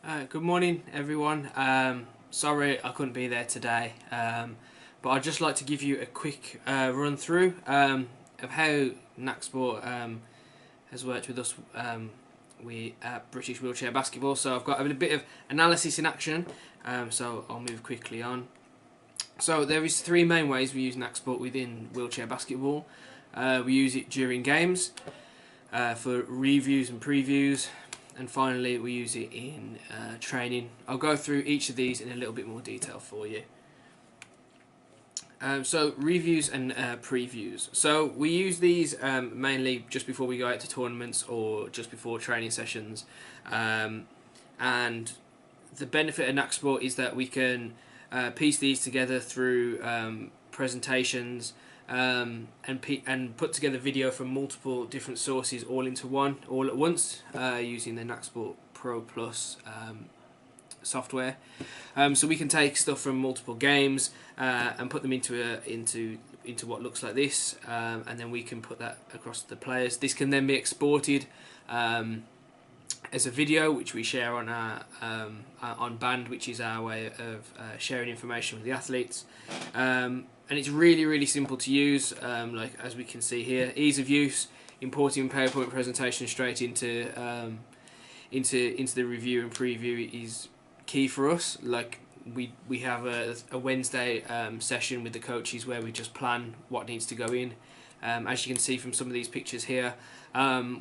Good morning, everyone. Sorry I couldn't be there today, but I'd just like to give you a quick run through of how Nacsport has worked with us. We at British Wheelchair Basketball. So I've got a bit of analysis in action. So I'll move quickly on. So there is three main ways we use Nacsport within wheelchair basketball. We use it during games, for reviews and previews, and finally we use it in training. I'll go through each of these in a little bit more detail for you. So reviews and previews. So we use these mainly just before we go out to tournaments or just before training sessions, and the benefit of Nacsport is that we can piece these together through presentations, and put together video from multiple different sources all into one, all at once, using the Nacsport Pro Plus software. So we can take stuff from multiple games and put them into what looks like this, and then we can put that across the players. This can then be exported as a video, which we share on our on Band, which is our way of sharing information with the athletes. And it's really simple to use, like as we can see here. Ease of use, importing PowerPoint presentation straight into the review and preview is key for us. Like we have a Wednesday session with the coaches where we just plan what needs to go in. As you can see from some of these pictures here,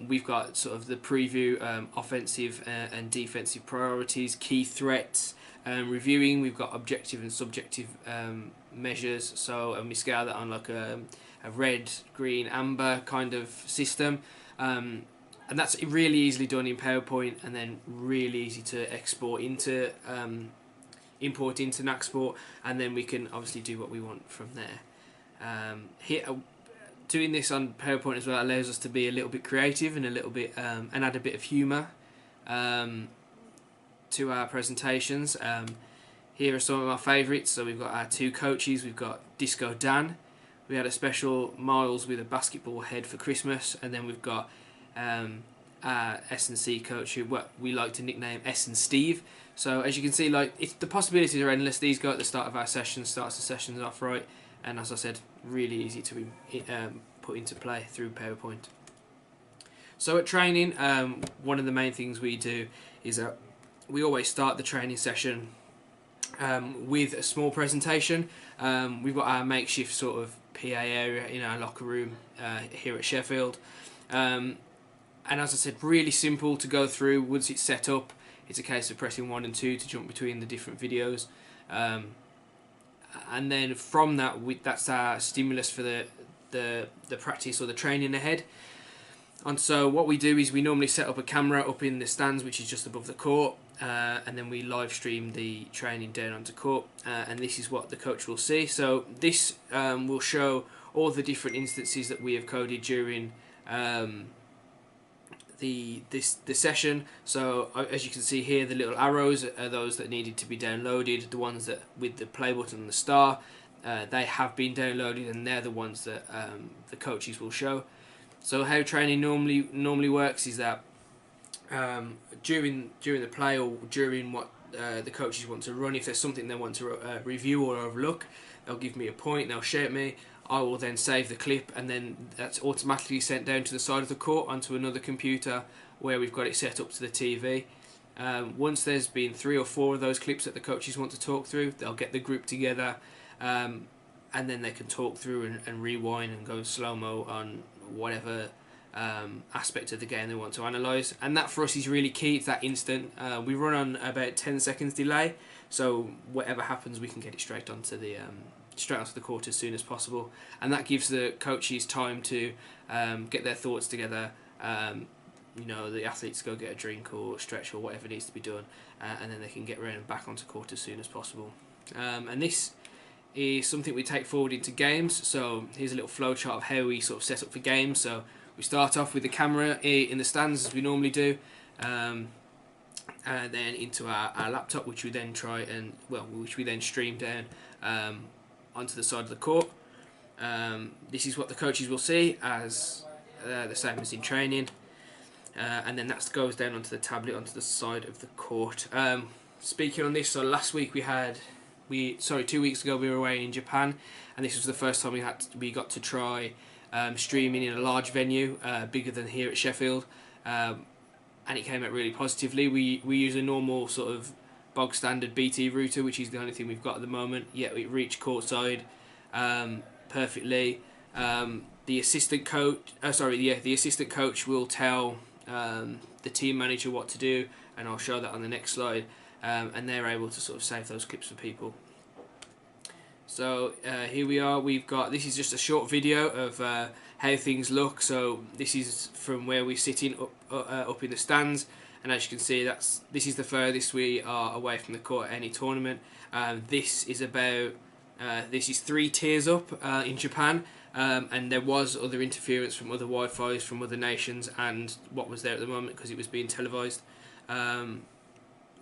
we've got sort of the preview, offensive and defensive priorities, key threats, reviewing. We've got objective and subjective measures, and we scale that on like a red, green, amber kind of system, and that's really easily done in PowerPoint, and then really easy to export into import into Nacsport, and then we can obviously do what we want from there. Here, doing this on PowerPoint as well allows us to be a little bit creative and a little bit and add a bit of humour to our presentations. Here are some of my favourites. So we've got our two coaches. We've got Disco Dan. We had a special Miles with a basketball head for Christmas, and then we've got our S&C coach, who we like to nickname S and Steve. So as you can see, like the possibilities are endless. These go at the start of our session, starts the sessions off right, and as I said, really easy to put into play through PowerPoint. So at training, one of the main things we do is that we always start the training session with a small presentation. We've got our makeshift sort of PA area in our locker room here at Sheffield, and as I said, really simple to go through. Once it's set up, it's a case of pressing 1 and 2 to jump between the different videos, and then from that, that's our stimulus for the practice or the training ahead. And so what we do is we normally set up a camera up in the stands, which is just above the court, and then we live stream the training down onto court, and this is what the coach will see. So this will show all the different instances that we have coded during the session. So as you can see here, the little arrows are those that needed to be downloaded. The ones that with the play button and the star, they have been downloaded, and they're the ones that the coaches will show. So how training normally works is that during the play or during what the coaches want to run, if there's something they want to review or overlook, they'll give me a point, they'll share it me. I will then save the clip, and then that's automatically sent down to the side of the court onto another computer where we've got it set up to the TV. Once there's been 3 or 4 of those clips that the coaches want to talk through, they'll get the group together, and then they can talk through and rewind and go slow-mo on whatever aspect of the game they want to analyse. And that for us is really key. It's that instant. We run on about 10 seconds delay, so whatever happens, we can get it straight onto the court as soon as possible, and that gives the coaches time to get their thoughts together. The athletes go get a drink or stretch or whatever needs to be done, and then they can get around and back onto court as soon as possible. And this is something we take forward into games. So here's a little flow chart of how we sort of set up for games. So we start off with the camera in the stands as we normally do, and then into our laptop, which we then stream down onto the side of the court. This is what the coaches will see as the same as in training. and then that goes down onto the tablet onto the side of the court. Speaking on this, so last week 2 weeks ago we were away in Japan, and this was the first time we got to try streaming in a large venue, bigger than here at Sheffield, and it came out really positively. We use a normal sort of bog standard BT router, which is the only thing we've got at the moment. Yet it reached courtside perfectly. The assistant coach will tell the team manager what to do, and I'll show that on the next slide. And they're able to sort of save those clips for people. So here we are. This is just a short video of how things look. So this is from where we're sitting up in the stands, and as you can see, this is the furthest we are away from the court at any tournament. This is 3 tiers up in Japan, and there was other interference from other Wi-Fi's from other nations and what was there at the moment because it was being televised.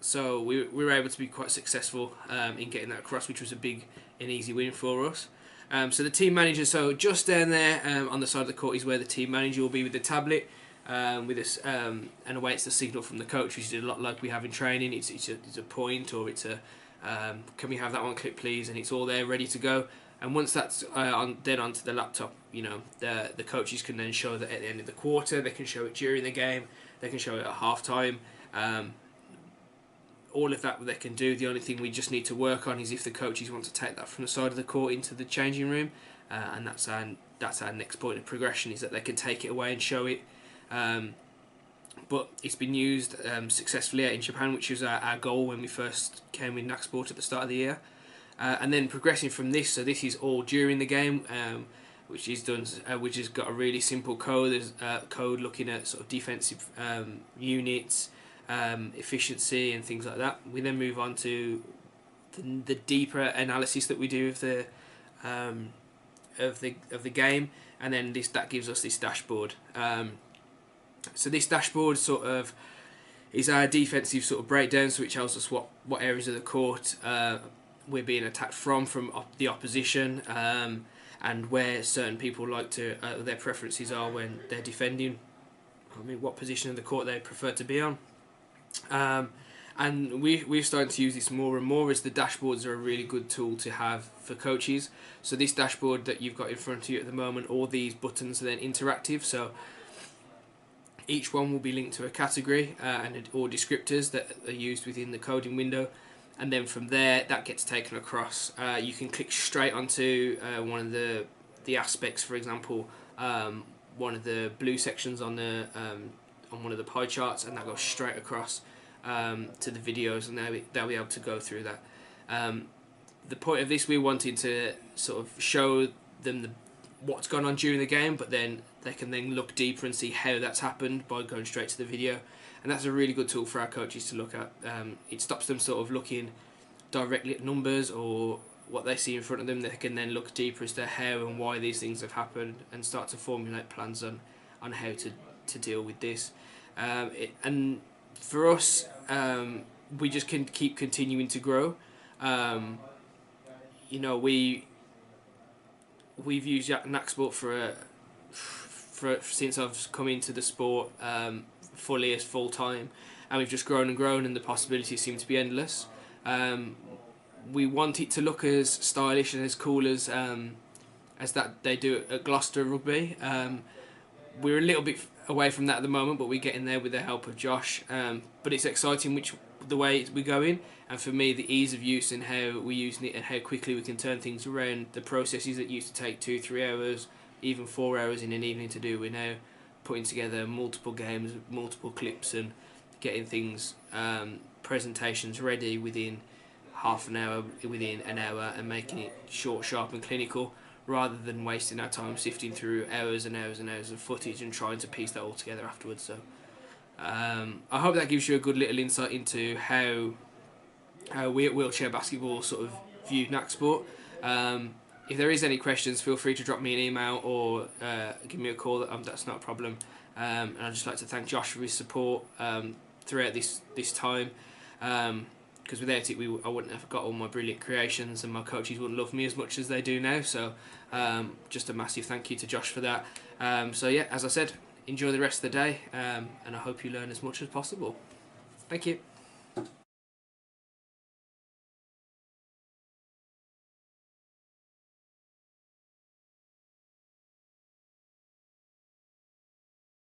So we were able to be quite successful in getting that across, which was a big and easy win for us. So the team manager, so just down there on the side of the court is where the team manager will be with the tablet, with us, and awaits the signal from the coach, which is a lot like we have in training. It's a point, or it's a can we have that one clip please, and it's all there ready to go. And once that's then onto the laptop, the coaches can then show that at the end of the quarter, they can show it during the game, they can show it at half time. All of that they can do. The only thing we just need to work on is if the coaches want to take that from the side of the court into the changing room, and that's our next point of progression, is that they can take it away and show it. But it's been used successfully in Japan, which was our goal when we first came with Nacsport at the start of the year. And then progressing from this, so this is all during the game, which is done, which has got a really simple code. There's code looking at sort of defensive units, efficiency and things like that. We then move on to the deeper analysis that we do of the game, and then that gives us this dashboard. So this dashboard sort of is our defensive sort of breakdown, so it tells us what areas of the court we're being attacked from the opposition, and where certain people like to their preferences are when they're defending. What position of the court they prefer to be on. And we're starting to use this more and more, as the dashboards are a really good tool to have for coaches. So this dashboard that you've got in front of you at the moment, all these buttons are then interactive, so each one will be linked to a category or descriptors that are used within the coding window, and then from there that gets taken across. You can click straight onto one of the aspects, for example, one of the blue sections on one of the pie charts, and that goes straight across to the videos, and they'll be able to go through that. The point of this, we wanted to sort of show them what's gone on during the game, but then they can then look deeper and see how that's happened by going straight to the video, and that's a really good tool for our coaches to look at. It stops them sort of looking directly at numbers or what they see in front of them. They can then look deeper as to how and why these things have happened and start to formulate plans on how to deal with this. And for us, we just can keep continuing to grow. We've used Nacsport since I've come into the sport fully as full time, and we've just grown and grown, and the possibilities seem to be endless. We want it to look as stylish and as cool as that they do at Gloucester Rugby. We're a little bit away from that at the moment, but we're getting there with the help of Josh. But it's exciting the way we're going, and for me the ease of use and how we're using it and how quickly we can turn things around. The processes that used to take 2-3 hours, even 4 hours in an evening to do, we're now putting together multiple games, multiple clips, and getting things, presentations ready within half an hour, within an hour, and making it short, sharp and clinical, rather than wasting our time sifting through hours and hours and hours of footage and trying to piece that all together afterwards. So I hope that gives you a good little insight into how we at Wheelchair Basketball sort of view Nacsport. If there is any questions, feel free to drop me an email or give me a call. That's not a problem. And I'd just like to thank Josh for his support throughout this time. Because without it, I wouldn't have got all my brilliant creations, and my coaches wouldn't love me as much as they do now. So just a massive thank you to Josh for that. So yeah, as I said, enjoy the rest of the day, and I hope you learn as much as possible. Thank you.